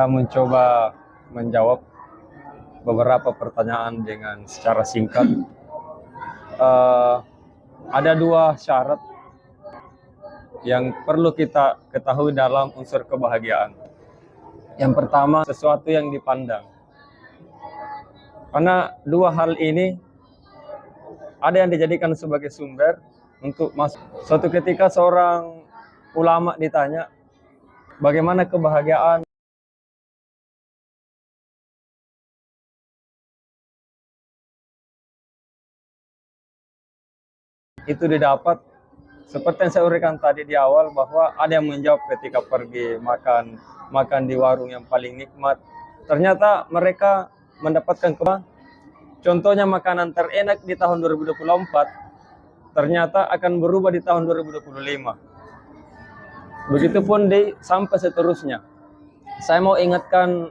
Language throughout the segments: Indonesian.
Saya mencoba menjawab beberapa pertanyaan dengan secara singkat. Ada dua syarat yang perlu kita ketahui dalam unsur kebahagiaan. Yang pertama, sesuatu yang dipandang. Karena dua hal ini ada yang dijadikan sebagai sumber untuk masuk. Suatu ketika seorang ulama ditanya, bagaimana kebahagiaan itu didapat. Seperti yang saya uraikan tadi di awal, bahwa ada yang menjawab ketika pergi makan di warung yang paling nikmat, ternyata mereka mendapatkan contohnya makanan terenak di tahun 2024 ternyata akan berubah di tahun 2025. Begitupun sampai seterusnya. Saya mau ingatkan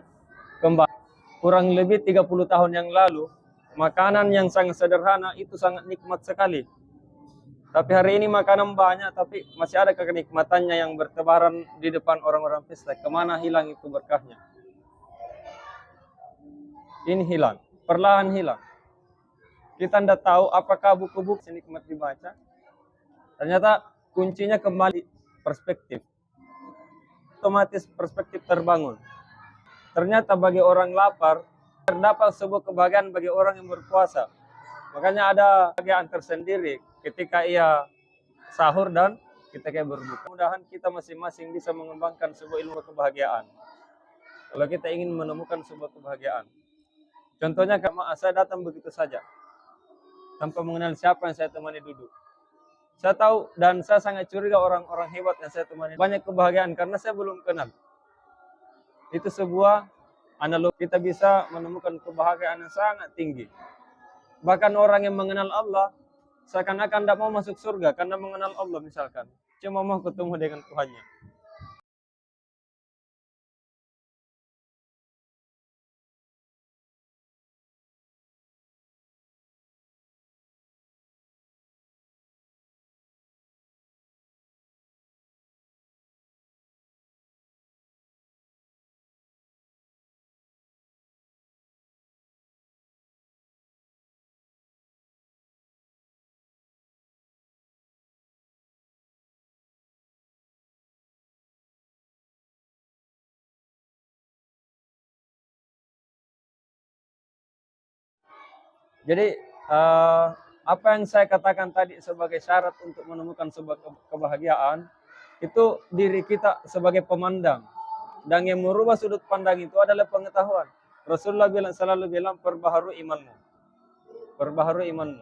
kembali, kurang lebih 30 tahun yang lalu, makanan yang sangat sederhana itu sangat nikmat sekali. Tapi hari ini makanan banyak, tapi masih ada kenikmatannya yang bertebaran di depan orang-orang pesta. Kemana hilang itu berkahnya? Ini hilang, perlahan hilang. Kita tidak tahu apakah buku-buku senikmat dibaca. Ternyata kuncinya kembali perspektif. Otomatis perspektif terbangun. Ternyata bagi orang lapar, terdapat sebuah kebahagiaan bagi orang yang berpuasa. Makanya ada kebahagiaan tersendiri ketika ia sahur dan ketika ia berbuka. Mudah-mudahan kita masing-masing bisa mengembangkan sebuah ilmu kebahagiaan. Kalau kita ingin menemukan sebuah kebahagiaan. Contohnya, saya datang begitu saja, tanpa mengenal siapa yang saya temani duduk. Saya tahu dan saya sangat curiga orang-orang hebat yang saya temani. Banyak kebahagiaan karena saya belum kenal. Itu sebuah analogi, kita bisa menemukan kebahagiaan yang sangat tinggi. Bahkan orang yang mengenal Allah seakan-akan tidak mau masuk surga karena mengenal Allah misalkan. Cuma mau ketemu dengan Tuhannya. Jadi apa yang saya katakan tadi sebagai syarat untuk menemukan sebuah kebahagiaan, itu diri kita sebagai pemandang. Dan yang merubah sudut pandang itu adalah pengetahuan. Rasulullah selalu bilang, perbaharui imanmu. Perbaharui imanmu.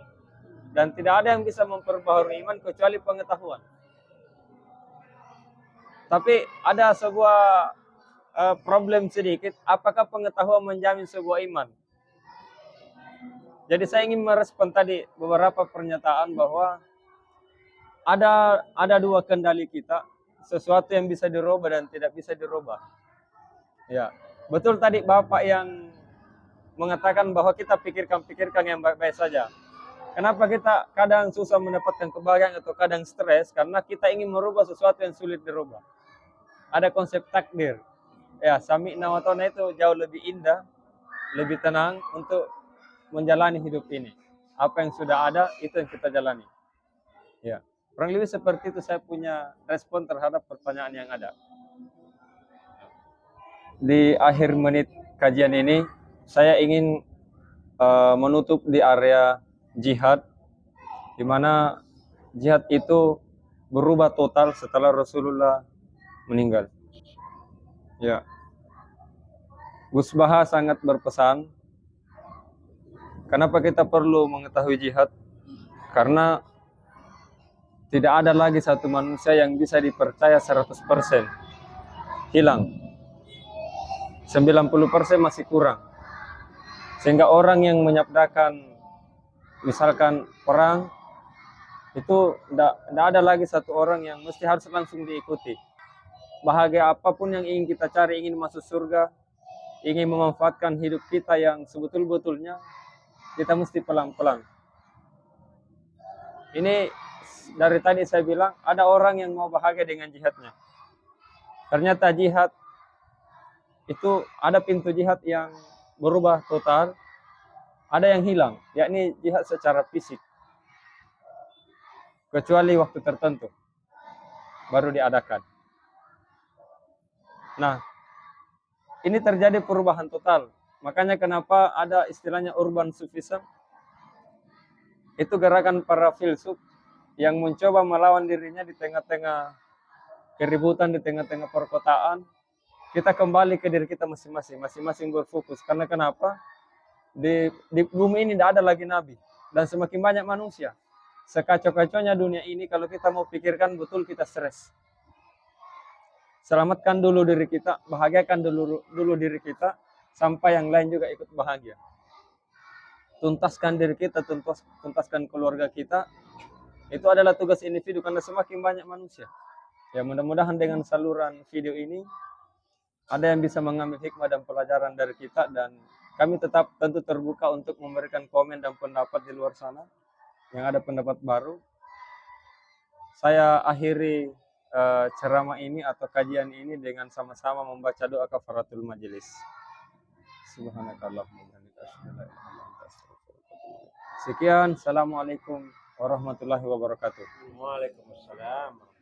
Dan tidak ada yang bisa memperbaharui iman kecuali pengetahuan. Tapi ada sebuah problem sedikit, apakah pengetahuan menjamin sebuah iman? Jadi saya ingin merespon tadi beberapa pernyataan bahwa ada dua kendali kita, sesuatu yang bisa dirubah dan tidak bisa dirubah. Ya, betul tadi Bapak yang mengatakan bahwa kita pikirkan yang baik-baik saja. Kenapa kita kadang susah mendapatkan kebahagiaan atau kadang stres? Karena kita ingin merubah sesuatu yang sulit dirubah. Ada konsep takdir. Ya, sami'na wa ta'na itu jauh lebih indah, lebih tenang untuk menjalani hidup ini. Apa yang sudah ada, itu yang kita jalani. Ya, kurang lebih seperti itu saya punya respon terhadap pertanyaan yang ada. Di akhir menit kajian ini, saya ingin menutup di area jihad, di mana jihad itu berubah total setelah Rasulullah meninggal. Ya, Gus Baha sangat berpesan. Kenapa kita perlu mengetahui jihad? Karena tidak ada lagi satu manusia yang bisa dipercaya 100%. Hilang. 90% masih kurang. Sehingga orang yang menyabdakan misalkan perang, itu tidak ada lagi satu orang yang mesti harus langsung diikuti. Bahagia apapun yang ingin kita cari, ingin masuk surga, ingin memanfaatkan hidup kita yang sebetul-betulnya, kita mesti pelan-pelan. Ini dari tadi saya bilang, ada orang yang mau bahagia dengan jihadnya. Ternyata jihad itu ada pintu jihad yang berubah total, ada yang hilang, yakni jihad secara fisik. Kecuali waktu tertentu baru diadakan. Nah, ini terjadi perubahan total. Makanya kenapa ada istilahnya urban sufism. Itu gerakan para filsuf yang mencoba melawan dirinya di tengah-tengah keributan, di tengah-tengah perkotaan. Kita kembali ke diri kita masing-masing, masing-masing berfokus. Karena kenapa? Di bumi ini tidak ada lagi nabi. Dan semakin banyak manusia. Sekacau-kacaunya dunia ini, kalau kita mau pikirkan betul, kita stres. Selamatkan dulu diri kita, bahagiakan dulu diri kita, sampai yang lain juga ikut bahagia. Tuntaskan diri kita, tuntaskan keluarga kita. Itu adalah tugas individu karena semakin banyak manusia. Ya, mudah-mudahan dengan saluran video ini ada yang bisa mengambil hikmah dan pelajaran dari kita, dan kami tetap tentu terbuka untuk memberikan komen dan pendapat di luar sana yang ada pendapat baru. Saya akhiri ceramah ini atau kajian ini dengan sama-sama membaca doa kafaratul majelis. Subhanakallahumma wa bihamdika asyhadu an la ilaha illa anta astaghfiruka wa atubu ilaik. Sekian, assalamualaikum warahmatullahi wabarakatuh. Waalaikumsalam.